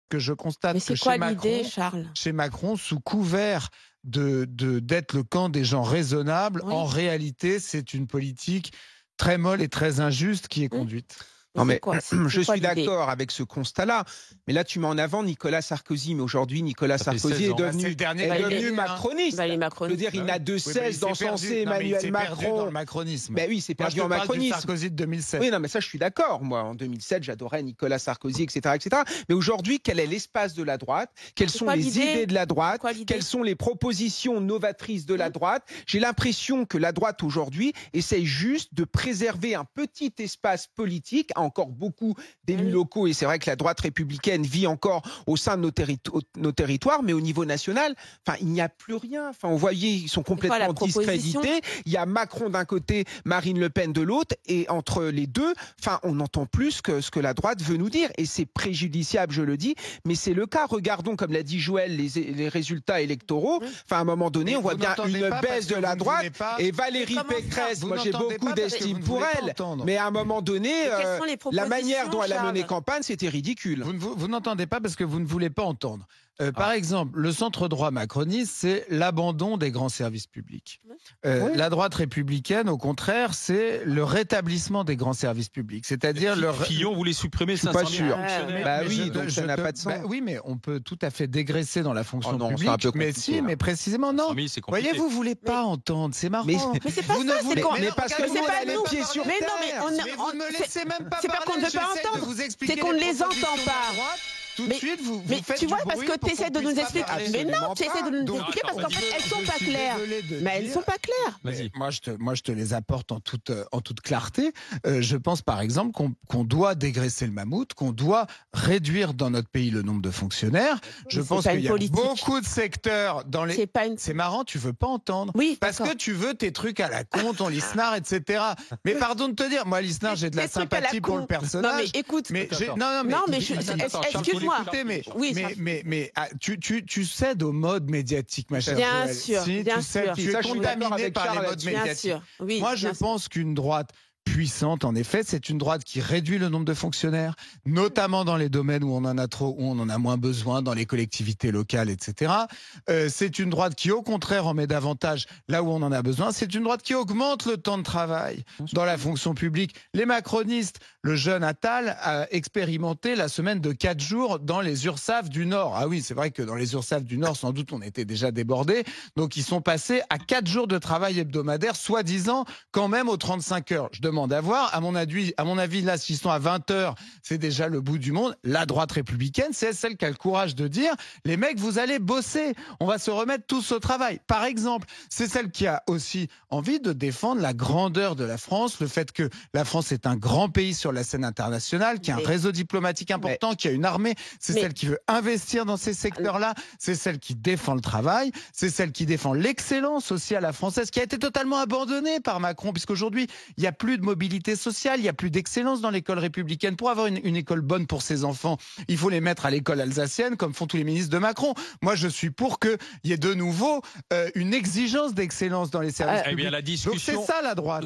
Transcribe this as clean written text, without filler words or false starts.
que je constate Mais c'est que quoi l'idée, Charles? chez Macron, sous couvert d'être le camp des gens raisonnables, Oui. en réalité, c'est une politique très molle et très injuste qui est Mmh. conduite. Non, mais quoi je suis l'idée? d'accord avec ce constat-là. Mais là, tu mets en avant Nicolas Sarkozy. Mais aujourd'hui, Nicolas Ça fait Sarkozy 16 est ans. devenu, C'est le dernier est qui a devenu gagné, hein. macroniste. Bah, les Je veux macronistes. dire, il n'a de Oui, mais il cesse s'est perdu. d'encenser Non, mais il Emmanuel s'est perdu dans Macron. le macronisme. Ben oui, il s'est Moi, perdu je te en parle du macronisme. Sarkozy de 2007. Oui, non, mais ça, je suis d'accord. Moi, en 2007, j'adorais Nicolas Sarkozy, etc., etc. Mais aujourd'hui, quel est l'espace de la droite? Quelles sont quoi les l'idée? idées de la droite? Quoi l'idée? Quelles sont les propositions novatrices de la droite? J'ai l'impression que la droite, aujourd'hui, essaye juste de préserver un petit espace politique, a encore beaucoup d'élus locaux, et c'est vrai que la droite républicaine vit encore au sein de nos territoires, mais au niveau national, enfin, il n'y a plus rien. Enfin, on voyait, ils sont complètement la proposition? discrédités. Il y a Macron d'un côté, Marine Le Pen de l'autre, et entre les deux, enfin, on n'entend plus que ce que la droite veut nous dire, et c'est préjudiciable, je le dis, mais c'est le cas. Regardons, comme l'a dit Joël, les résultats électoraux. Enfin, à un moment donné, Mais on voit vous bien n'entendez une pas baisse parce de que la vous ne droite, voulez pas. et Valérie Comment ça? Pécresse, Vous moi j'ai n'entendez beaucoup pas parce que d'estime vous ne pour voulez pas elle, entendre. mais à un moment donné, quelles sont les la manière dont elle a propositions, mené Charles? campagne, c'était ridicule. Vous n'entendez pas parce que vous ne voulez pas entendre. Par exemple, le centre droit macroniste, c'est l'abandon des grands services publics. Oui. La droite républicaine, au contraire, c'est le rétablissement des grands services publics. C'est-à-dire Fillon voulait supprimer Je suis 500 pas 000 sûr. fonctionnaires. Bah mais oui, donc ça n'a pas de sens. oui, mais on peut tout à fait dégraisser dans la fonction Oh non, c'est publique. un peu Mais compliqué, si, là. mais précisément non. 100 000, c'est compliqué. Voyez, vous voulez pas entendre, c'est marrant. Mais c'est pas Vous ça, ne voulez c'est qu'on- mais parce que regardez, nous, vous on a allez les pas pieds parler sur de Mais non, terre. mais on- Mais vous ne me laissez même pas c'est pas parler. qu'on ne veut pas J'essaie de entendre. vous expliquer C'est qu'on ne les les entend propositions de la pas. droite. Tout de Mais- suite, vous Mais faites tu du vois, parce bruit que pour tu essaies qu'on de nous puisse pas expliquer. parler. Mais non, Absolument tu essaies de nous Donc, expliquer parce qu'en fait, elles sont pas claires. Mais elles sont pas claires. Vas-y. Moi, je te les apporte en toute clarté. Je pense par exemple qu'on doit dégraisser le mammouth, qu'on doit réduire dans notre pays le nombre de fonctionnaires. Je Mais pense c'est pas qu'il y une a politique. beaucoup de secteurs dans les. C'est pas une. C'est marrant, tu veux pas entendre. Oui, Parce d'accord. que tu veux tes trucs à la con, ton Lisnard, etc. Mais pardon de te dire, moi, Lisnard, j'ai de la Tes trucs à la sympathie pour con. le personnage. Non, mais écoute. Mais Attends, Non, mais je- Attends, excuse-moi. Écoutez, Oui, mais tu cèdes aux modes médiatiques, ma chère Bien Joëlle. sûr, Si, bien tu cèdes, sûr. tu Ça, es je suis d'accord contaminé avec par les Charles modes là-dessus. bien médiatiques. sûr. Oui. Moi, je bien sûr. pense qu'une droite puissante, en effet, c'est une droite qui réduit le nombre de fonctionnaires, notamment dans les domaines où on en a trop, où on en a moins besoin, dans les collectivités locales, etc. C'est une droite qui, au contraire, en met davantage là où on en a besoin. C'est une droite qui augmente le temps de travail dans la fonction publique. Les macronistes, le jeune Attal a expérimenté la semaine de 4 jours dans les URSAF du Nord. Ah oui, c'est vrai que dans les URSAF du Nord, sans doute, on était déjà débordés. Donc, ils sont passés à 4 jours de travail hebdomadaire, soi-disant, quand même aux 35 heures. Je demande à voir. À mon avis, là, s'ils sont à 20 heures, c'est déjà le bout du monde. La droite républicaine, c'est celle qui a le courage de dire, les mecs, vous allez bosser. On va se remettre tous au travail. Par exemple, c'est celle qui a aussi envie de défendre la grandeur de la France, le fait que la France est un grand pays sur la scène internationale, qui a un Mais- réseau diplomatique important, qui a une armée. C'est Mais- celle qui veut investir dans ces secteurs-là. C'est celle qui défend le travail. C'est celle qui défend l'excellence aussi à la française, qui a été totalement abandonnée par Macron, puisqu'aujourd'hui, il n'y a plus de mobilité sociale, il n'y a plus d'excellence dans l'école républicaine. Pour avoir une école bonne pour ses enfants, il faut les mettre à l'école alsacienne, comme font tous les ministres de Macron. Moi, je suis pour qu'il y ait de nouveau une exigence d'excellence dans les services Eh bien, publics. la Donc discussion. c'est ça la droite.